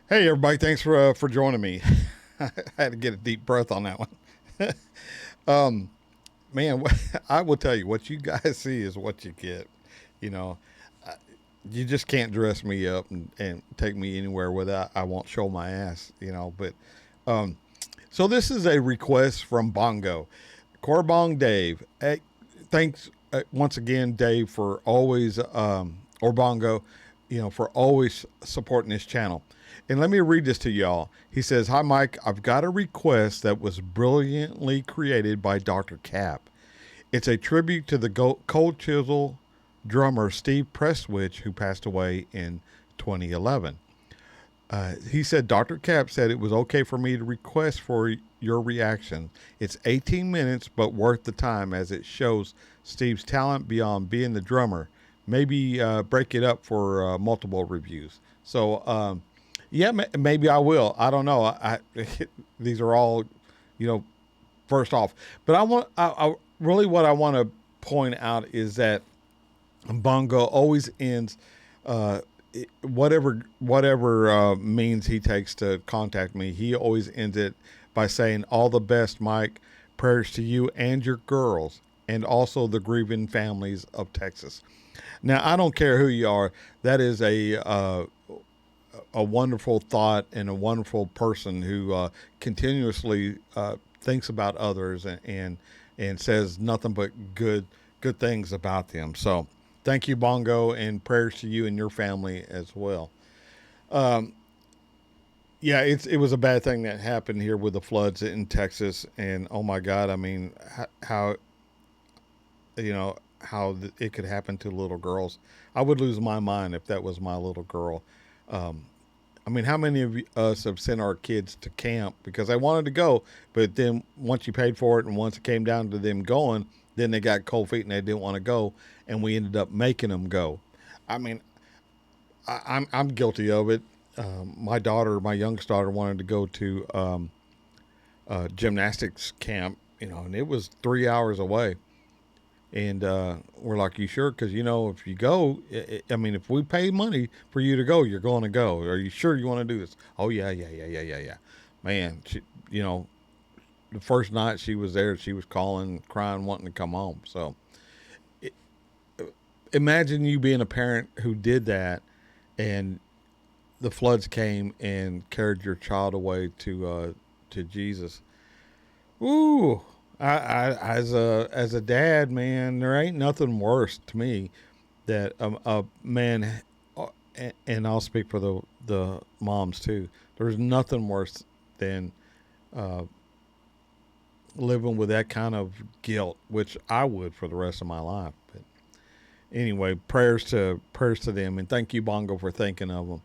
Hey, everybody! Thanks for joining me. I had to get a deep breath on that one. Man, I will tell you what you guys see is what you get. You know, I- you just can't dress me up and take me anywhere without I won't show my ass. But um, so this is a request from Bongo, Corbong Dave. Hey, thanks once again, Dave, for always or Bongo, for always supporting this channel. And let me read this to y'all. He says, "Hi, Mike. I've got a request that was brilliantly created by Dr. Cap. It's a tribute to the Cold Chisel drummer Steve Prestwich, who passed away in 2011. He said, Dr. Cap said it was okay for me to request for your reaction. It's 18 minutes, but worth the time as it shows Steve's talent beyond being the drummer. Maybe break it up for multiple reviews. So, yeah, maybe I will. I don't know. These are all, you know, first off. But I really what I want to point out is that Bongo always ends uh, whatever means he takes to contact me. He always ends it by saying, "All the best, Mike. Prayers to you and your girls, and also the grieving families of Texas." Now, I don't care who you are. That is a wonderful thought and a wonderful person who continuously thinks about others and says nothing but good things about them. So thank you, Bongo, and prayers to you and your family as well. Um, yeah, it was a bad thing that happened here with the floods in Texas, and oh my God, I mean, how it could happen to little girls. I would lose my mind if that was my little girl. Um, I mean, how many of us have sent our kids to camp because they wanted to go, but then once you paid for it and once it came down to them going, then they got cold feet and they didn't want to go, and we ended up making them go. I mean, I'm guilty of it. My youngest daughter, wanted to go to gymnastics camp, and it was 3 hours away. And we're like, you sure? Because, if you go, I mean, if we pay money for you to go, you're going to go. Are you sure you want to do this? Oh, yeah, yeah, yeah, yeah, yeah, yeah. Man, the first night she was there, she was calling, crying, wanting to come home. So it, imagine you being a parent who did that and the floods came and carried your child away to Jesus. Ooh, as a dad, man, there ain't nothing worse to me that a man, and I'll speak for the moms too. There's nothing worse than uh, living with that kind of guilt, which I would for the rest of my life. But anyway, prayers to them, and thank you, Bongo, for thinking of them.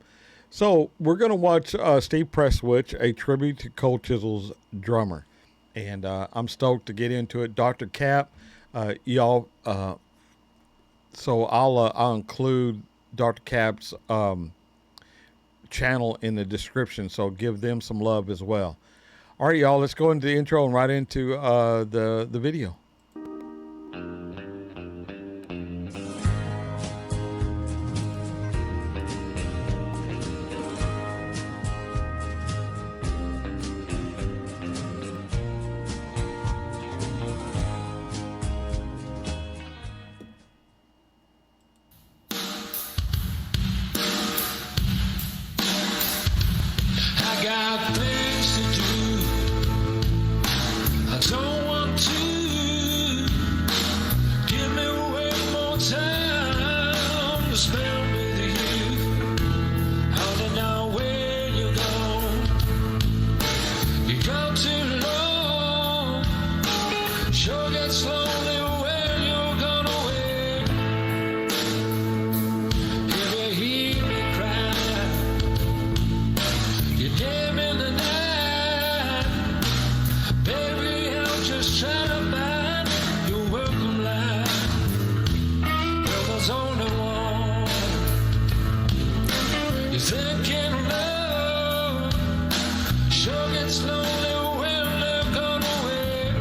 So we're gonna watch Steve Prestwich, a tribute to Cold Chisel's drummer, and I'm stoked to get into it. Dr. Cap, y'all. So I'll include Dr. Cap's channel in the description. So give them some love as well. All right, y'all. Let's go into the intro and right into the video. I got things to do. I don't want to. Give me way more time to spend with you. I don't know where you go. You go too long. Sure gets lonely when you're gone away. If you hear me cry, your name in the night, baby, I'm just trying to find your welcome line. Well, there's only one. You're thinking of love, sure gets lonely when they've gone away.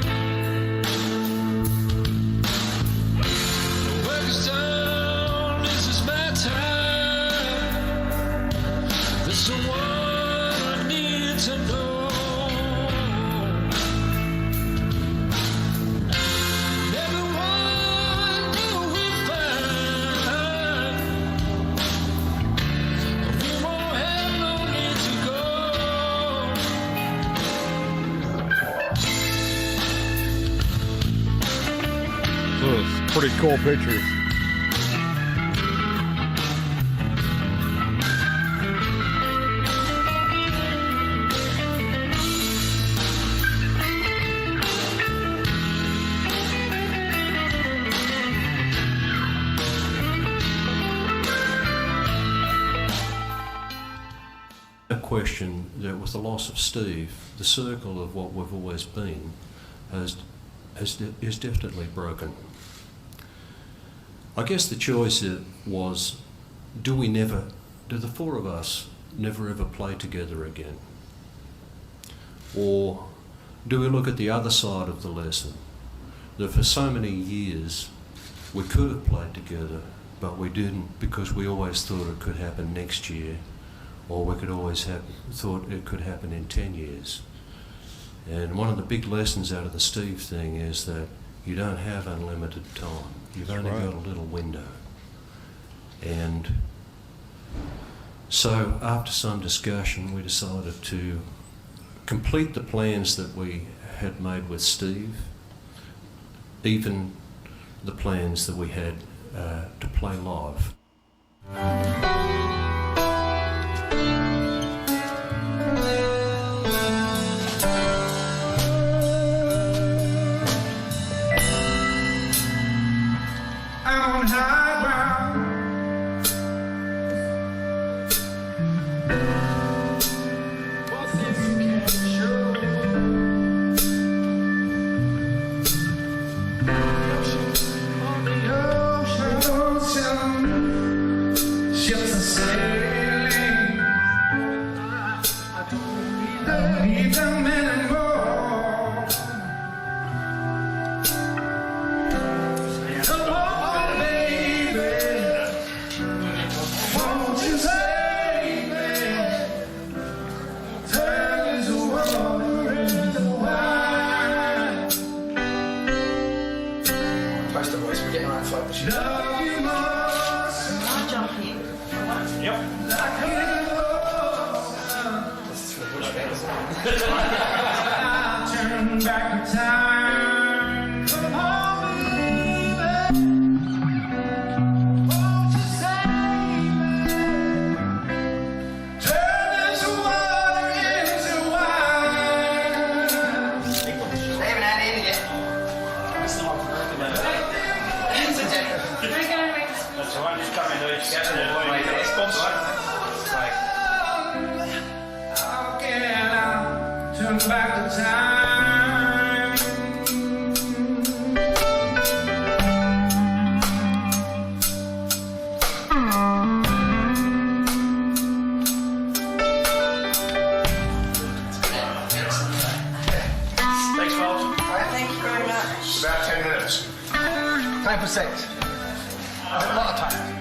The work is done, this is my time. This is the one. to blow. Everyone will we find. We won't have no need to go. So it's pretty cool pictures. No question that with the loss of Steve, the circle of what we've always been is definitely broken. I guess the choice was, do the four of us never ever play together again? Or do we look at the other side of the lesson, that for so many years we could have played together, but we didn't because we always thought it could happen next year, or we could always have thought it could happen in 10 years. And one of the big lessons out of the Steve thing is that you don't have unlimited time. You've only got a little window. And so after some discussion, we decided to complete the plans that we had made with Steve, even the plans that we had to play live. On high ground, voices can't show. On the ocean, ships are sailing. I don't need them anymore. Come on, baby, won't you save me? Turn this water into wine. Post the voice, we're getting around float the shit. Love you most. Yep. Like you This is for the bush fans. I'll turn back the time. Come on, baby. Won't you save me? Turn this water into wine. They haven't had it yet. It's not It's a general. That's all right, just come into each get it away. It's sponsor. How can I turn back the time? Thanks, folks. Alright, thank you very much. About 10 minutes. Time for sex. A lot of time.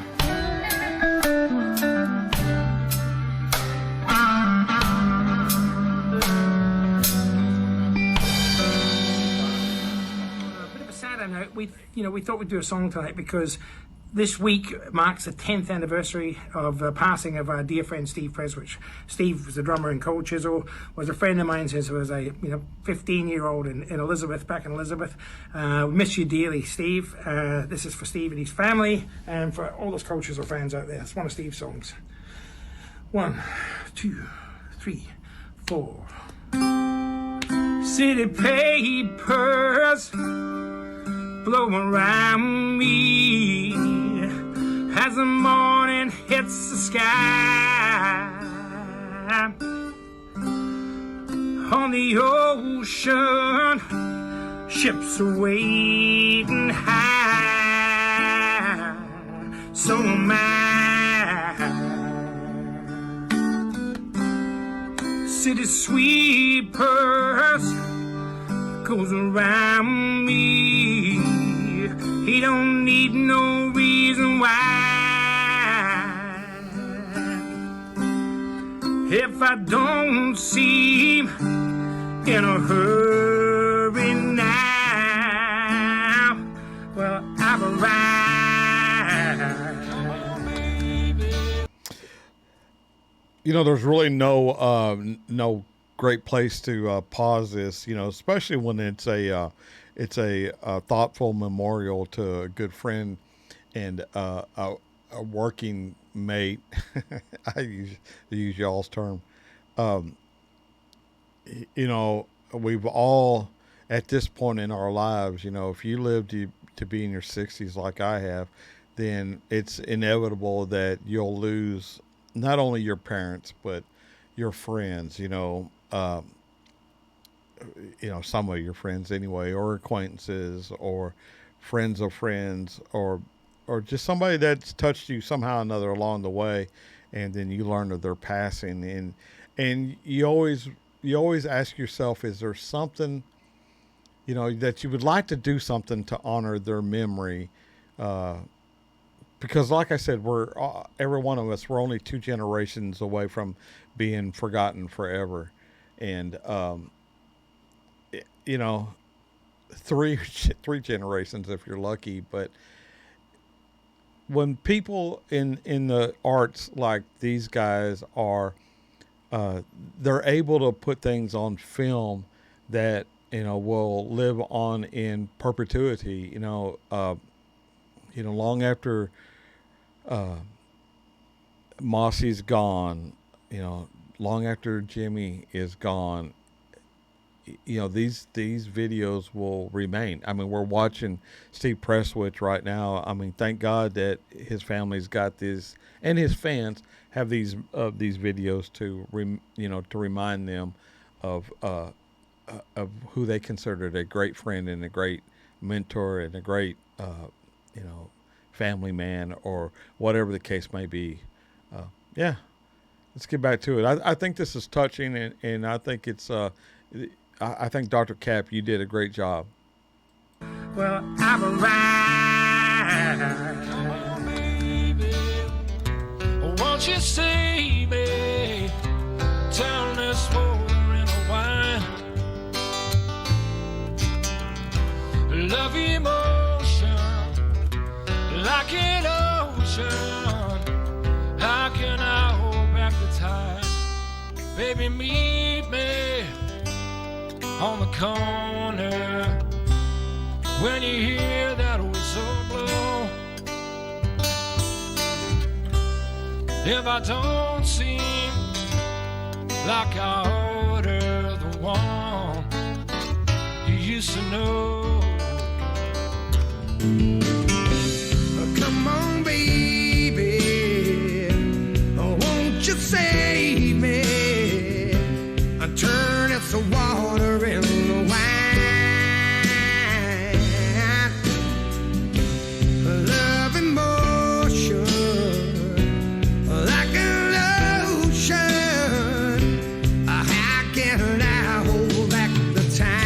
A bit of a sadder note, we thought we'd do a song tonight because this week marks the 10th anniversary of the passing of our dear friend Steve Prestwich. Steve was the drummer in Cold Chisel, was a friend of mine since I was a 15-year-old in Elizabeth, back in Elizabeth. We miss you dearly, Steve. This is for Steve and his family and for all those Cold Chisel fans out there. It's one of Steve's songs. 1, 2, 3, 4. City papers blow around me as the morning hits the sky. On the ocean, ships are waiting high. So am I. City sweepers goes around me. He don't need no reason why. If I don't seem in a hurry now, well, I've arrived. You know, there's really no great place to pause this. You know, especially when it's a thoughtful memorial to a good friend and a working mate. I use y'all's term. You know, we've all at this point in our lives. You know, if you live to be in your 60s like I have, then it's inevitable that you'll lose not only your parents but your friends. Some of your friends anyway, or acquaintances, or friends of friends, or just somebody that's touched you somehow or another along the way, and then you learn of their passing, and you always ask yourself, is there something that you would like to do something to honor their memory? Because like I said, we're every one of us, we're only 2 generations away from being forgotten forever, and three generations if you're lucky. But when people in the arts like these guys are, they're able to put things on film that will live on in perpetuity. Long after Mossy's gone, long after Jimmy is gone, these videos will remain. I mean, we're watching Steve Prestwich right now. I mean, thank God that his family's got this, and his fans have these videos to remind them of who they considered a great friend and a great mentor and a great family man, or whatever the case may be. Yeah, let's get back to it. I think this is touching, and I think it's I think Dr. Cap, you did a great job. Well, I've arrived. Come on, baby. Won't you save me? Turn this water into wine. Love emotion like an ocean. How can I hold back the tide? Baby, meet me on the corner when you hear that whistle blow. If I don't seem like I order the one you used to know. Come on, baby, won't you save me? Turn this water into wine. Love emotion like an ocean. How can I hold back the time?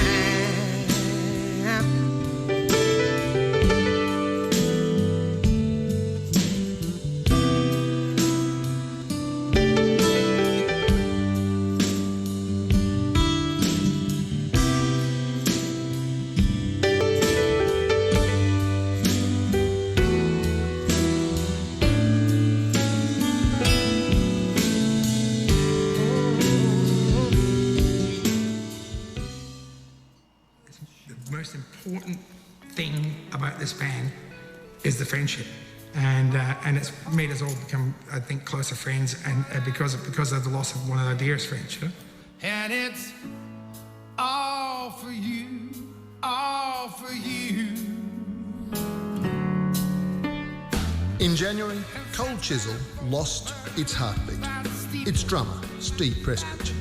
The most important thing about this band is the friendship, and it's made us all become, I think, closer friends, and because of the loss of one of our dearest friends. And it's all for you, all for you. In January, Cold Chisel lost its heartbeat. Its drummer, Steve Prestwich.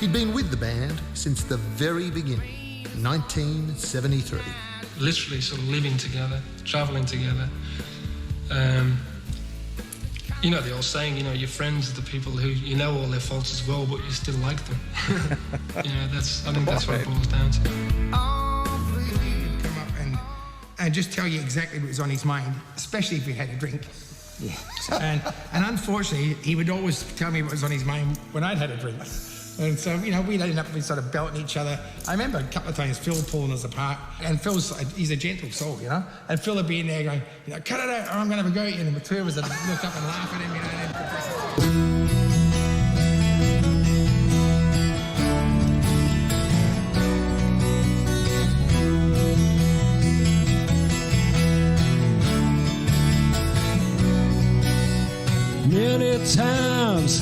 He'd been with the band since the very beginning, 1973. Literally sort of living together, travelling together. You know the old saying, your friends are the people who you know all their faults as well, but you still like them. I think that's what it boils down to. Come up and just tell you exactly what was on his mind, especially if he had a drink. And unfortunately, he would always tell me what was on his mind when I'd had a drink. And so, you know, we'd end up sort of belting each other. I remember a couple of times Phil pulling us apart, and he's a gentle soul, you know, and Phil would be in there going, you know, cut it out or I'm going to have a go at you. And the two of us would look up and laugh at him, you know. Many times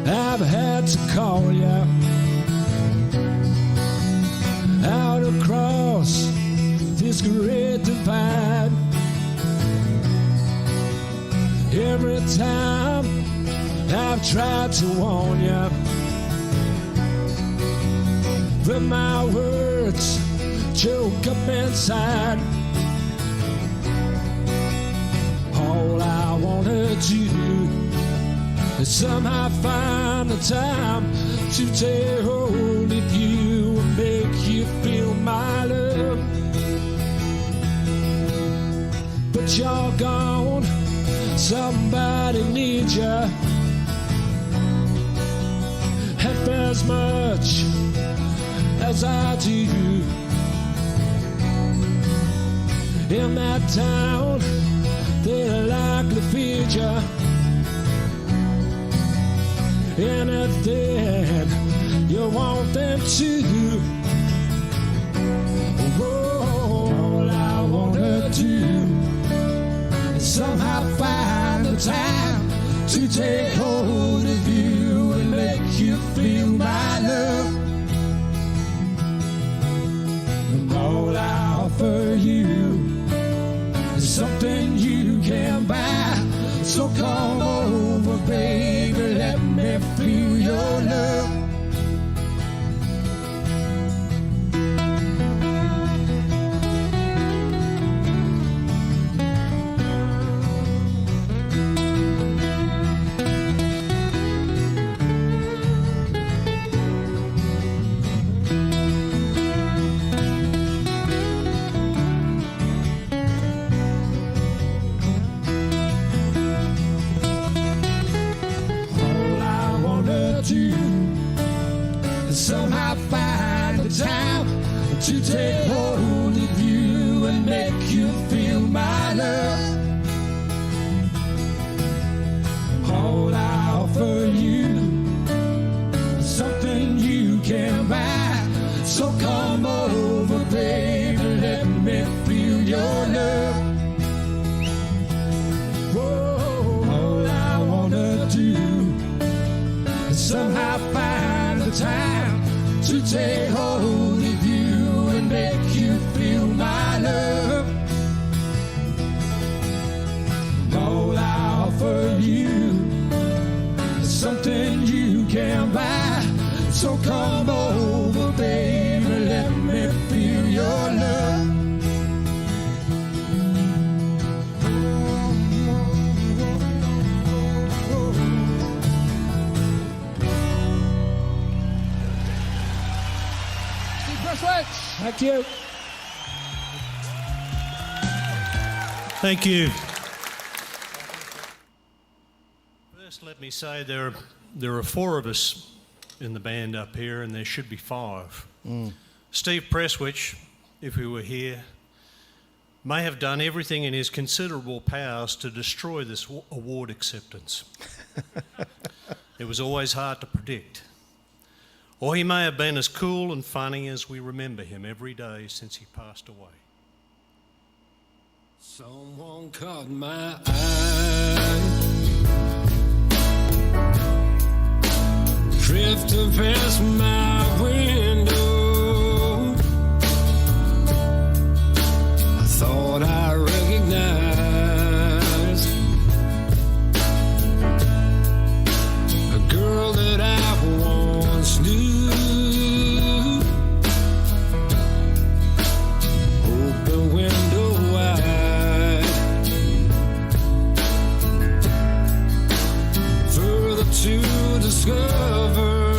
I've had to call you out across this great divide. Every time I've tried to warn you, but my words choke up inside. All I wanna do is somehow find the time to take hold of you and make you feel my love. But you're gone, somebody needs you half as much as I do. In that town, they likely feed you anything you want them to. Oh, all I wanna do is somehow find the time to take hold of you and make you feel my love. And all I offer you is something you can buy. So come over, baby, let me feel your love. Somehow find the time to take hold of you and make you feel my love. All I offer you is something you can buy. So come over, baby, let me feel your love. Whoa, all I wanna do is somehow find the time to take hold of you and make you feel my love. All I offer you is something you can buy. So come over, baby, let me feel your love. Thank you. Thank you. First, let me say there are four of us in the band up here, and there should be five. Steve Prestwich, if he were here, may have done everything in his considerable powers to destroy this award acceptance. It was always hard to predict. Or he may have been as cool and funny as we remember him every day since he passed away. Someone caught my eye, drifting past my window. I thought I recognized a girl that I once knew. Open window wide, further to discover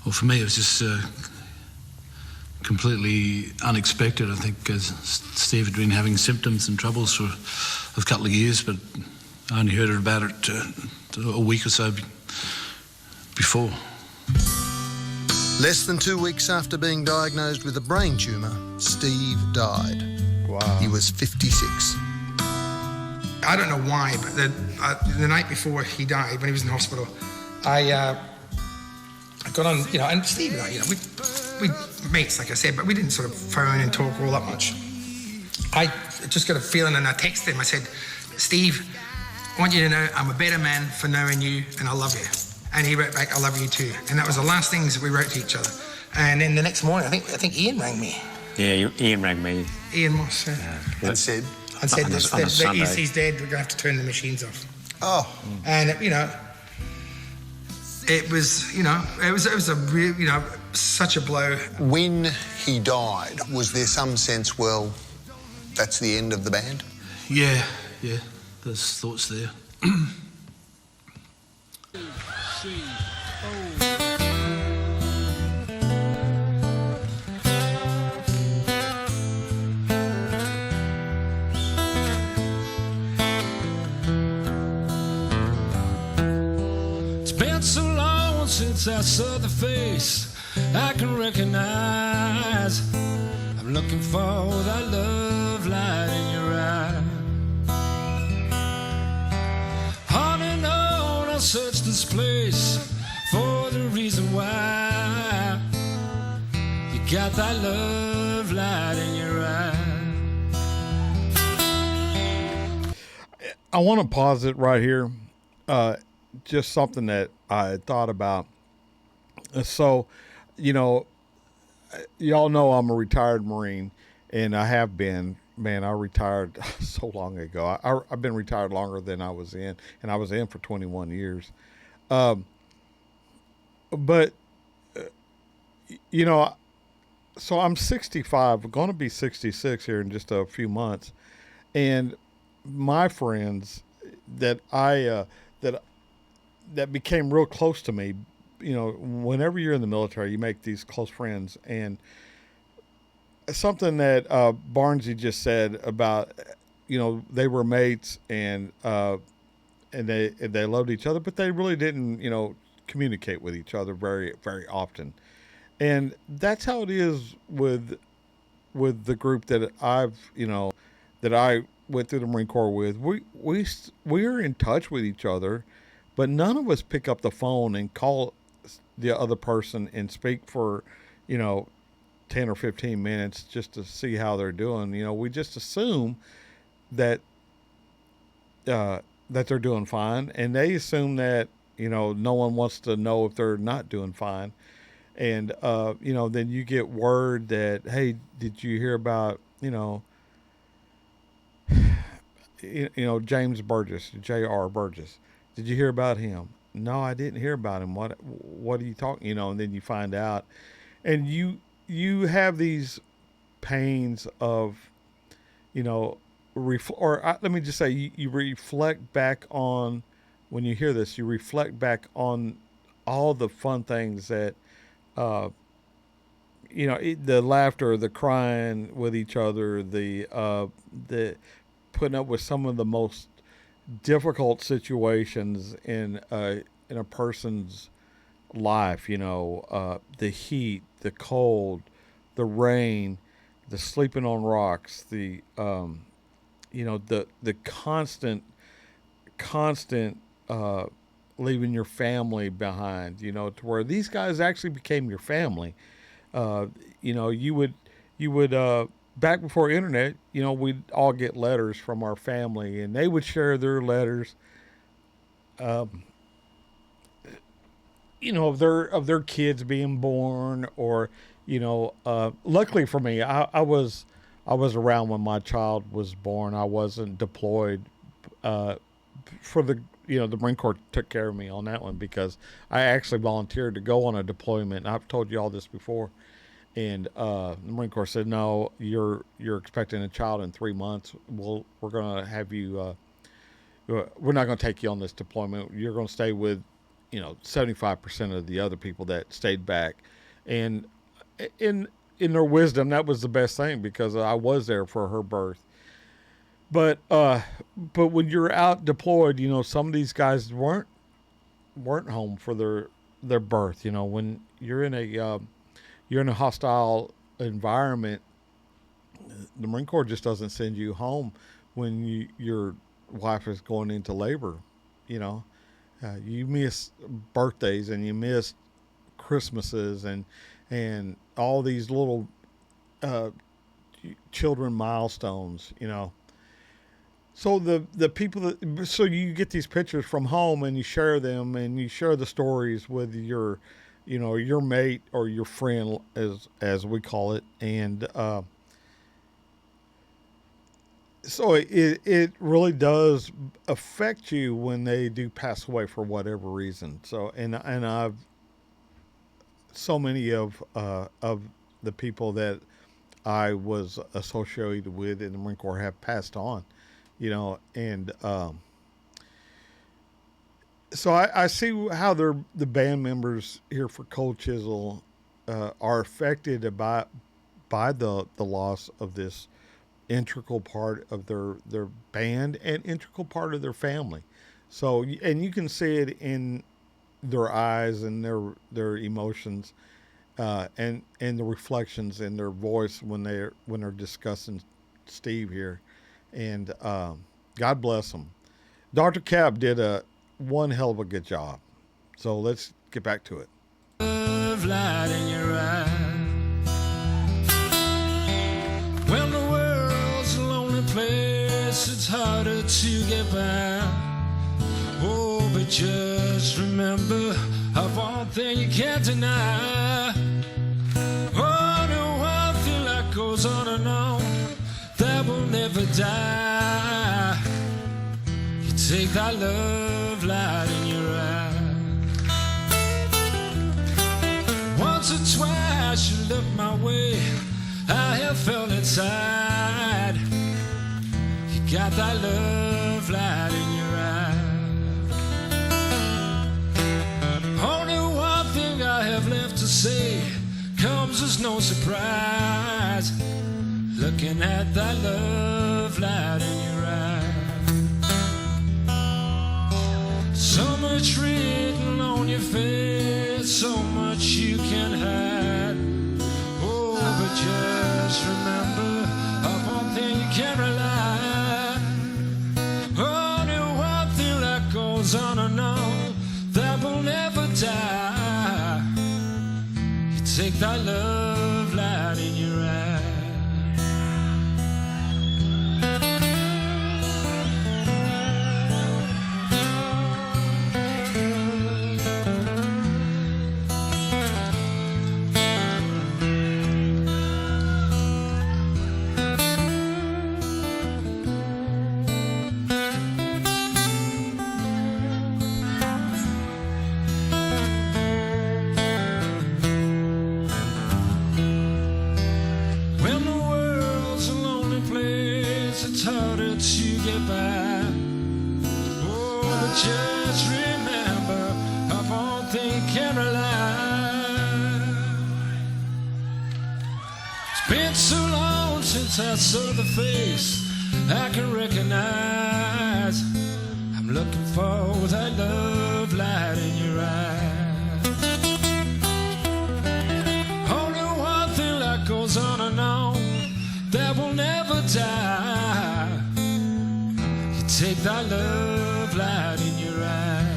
Well, for me, it was just completely unexpected. I think Steve had been having symptoms and troubles for a couple of years, but I only heard about it a week or so before. Less than 2 weeks after being diagnosed with a brain tumour, Steve died. Wow. He was 56. I don't know why, but the night before he died, when he was in hospital, I got on, and Steve and I, we mates, like I said, but we didn't sort of phone and talk all that much. I just got a feeling, and I texted him. I said, Steve, I want you to know I'm a better man for knowing you, and I love you. And he wrote back, I love you too. And that was the last things that we wrote to each other. And then the next morning, I think Ian rang me. Yeah, Ian rang me. Ian Moss, And said, that he's dead, we're going to have to turn the machines off. oh, And, it was a real, such a blow. when he died, was there some sense, well, that's the end of the band? Yeah, there's thoughts there. It's been so long since I saw the face I can recognize. I'm looking for that love light in your eye. On and on I'll search this place for the reason why. You got that love light in your eye. I want to pause it right here. Just something that I had thought about. So, y'all know I'm a retired Marine, and I have been. Man, I retired so long ago. I've been retired longer than I was in, and I was in for 21 years. But, so I'm 65, going to be 66 here in just a few months. And my friends that that became real close to me, whenever you're in the military, you make these close friends. And something that Barnesy just said about, they were mates and they loved each other, but they really didn't, communicate with each other very, very often. And that's how it is with the group that that I went through the Marine Corps with. We're in touch with each other, but none of us pick up the phone and call the other person and speak for, 10 or 15 minutes just to see how they're doing. We just assume that that they're doing fine, and they assume that, no one wants to know if they're not doing fine. And, then you get word that, hey, did you hear about, James Burgess, J.R. Burgess? Did you hear about him? No, I didn't hear about him. What are you talking? And then you find out, and you have these pains of, let me just say, you reflect back on, when you hear this, you reflect back on all the fun things that, the laughter, the crying with each other, the putting up with some of the most difficult situations in a person's life. The heat, the cold, the rain, the sleeping on rocks, the constant leaving your family behind. To where these guys actually became your family. You would back before internet, we'd all get letters from our family, and they would share their letters, of their kids being born, or, luckily for me, I was around when my child was born. I wasn't deployed, for the Marine Corps took care of me on that one, because I actually volunteered to go on a deployment. I've told you all this before. And the Marine Corps said, no, you're expecting a child in 3 months. We're going to have you, we're not going to take you on this deployment. You're going to stay with 75% of the other people that stayed back, and in their wisdom, that was the best thing because I was there for her birth. But when you're out deployed, some of these guys weren't home for their birth. When you're in a hostile environment, the Marine Corps just doesn't send you home when your wife is going into labor. You know, you miss birthdays and you miss Christmases and all these little uh, children milestones. So the people so you get these pictures from home and you share them and you share the stories with your mate or your friend as we call it, and so it really does affect you when they do pass away for whatever reason. So and I've so many of the people that I was associated with in the Marine Corps have passed on, and so I see how the band members here for Cold Chisel are affected by the loss of this integral part of their band and integral part of their family. So and you can see it in their eyes and their emotions, and the reflections in their voice when they're discussing Steve here, and God bless them. Dr. Cab did a one hell of a good job. So let's get back to it. Love light in your eyes. When the world's a lonely place, it's harder to get by. Oh, but just remember one thing you can't deny. Oh, the one thing that goes on and on, that will never die. You take that love light in your eye. Once or twice you looked my way, I have felt inside. You got that love light in your eye. Only one thing I have left to say comes as no surprise. Looking at that love light in your eye. So much written on your face, so much you can hide. Oh, but just remember one thing you can't rely. Only one thing that goes on and on, that will never die. You take that love light in your eye. Just remember, upon thing can rely. It's been so long since I saw the face I can recognize. I'm looking for that love light in your eye. Only one thing that goes on and on, that will never die. You take that love light in your eye.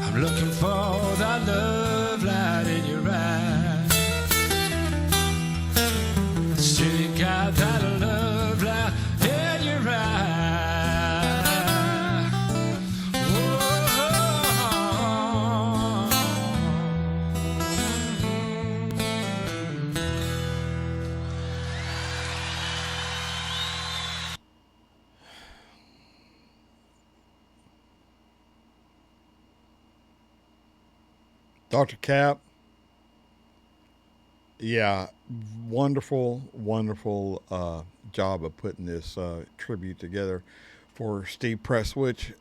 I'm looking for that love light in your eye. Still got that love light in your eye. Dr. Cap, yeah, wonderful job of putting this tribute together for Steve Prestwich.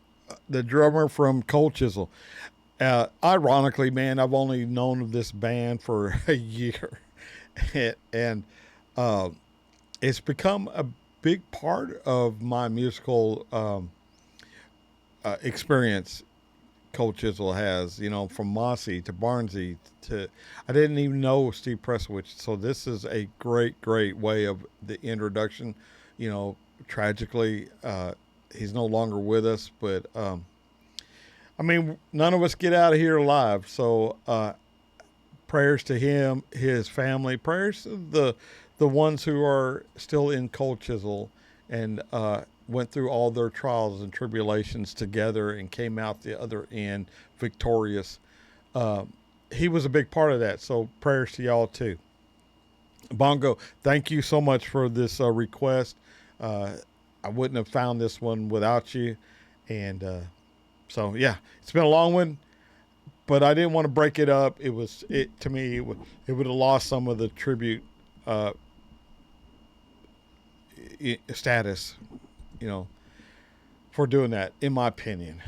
the drummer from Cold Chisel. Ironically, man, I've only known of this band for a year, and uh, it's become a big part of my musical experience. Cold Chisel has, from Mossy to Barnsey to, I didn't even know Steve Prestwich. So this is a great, great way of the introduction. Tragically, he's no longer with us, but I mean, none of us get out of here alive. So prayers to him, his family, prayers to the ones who are still in Cold Chisel and went through all their trials and tribulations together and came out the other end victorious. He was a big part of that. So prayers to y'all too. Bongo, thank you so much for this request. I wouldn't have found this one without you. And so, yeah, it's been a long one, but I didn't want to break it up. To me, it would have lost some of the tribute status, for doing that, in my opinion.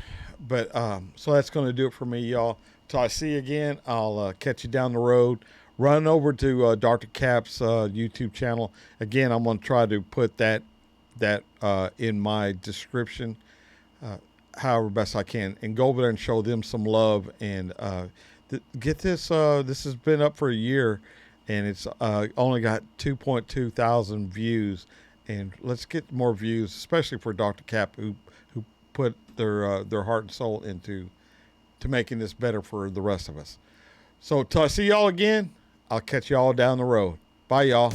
But so that's going to do it for me, y'all. Till I see you again, I'll catch you down the road. Run over to Dr. Cap's YouTube channel. Again, I'm going to try to put that in my description, however best I can, and go over there and show them some love and get this. This has been up for a year, and it's only got 2.2 thousand views. And let's get more views, especially for Dr. Cap, who put their heart and soul into making this better for the rest of us. So till I see y'all again, I'll catch y'all down the road. Bye, y'all.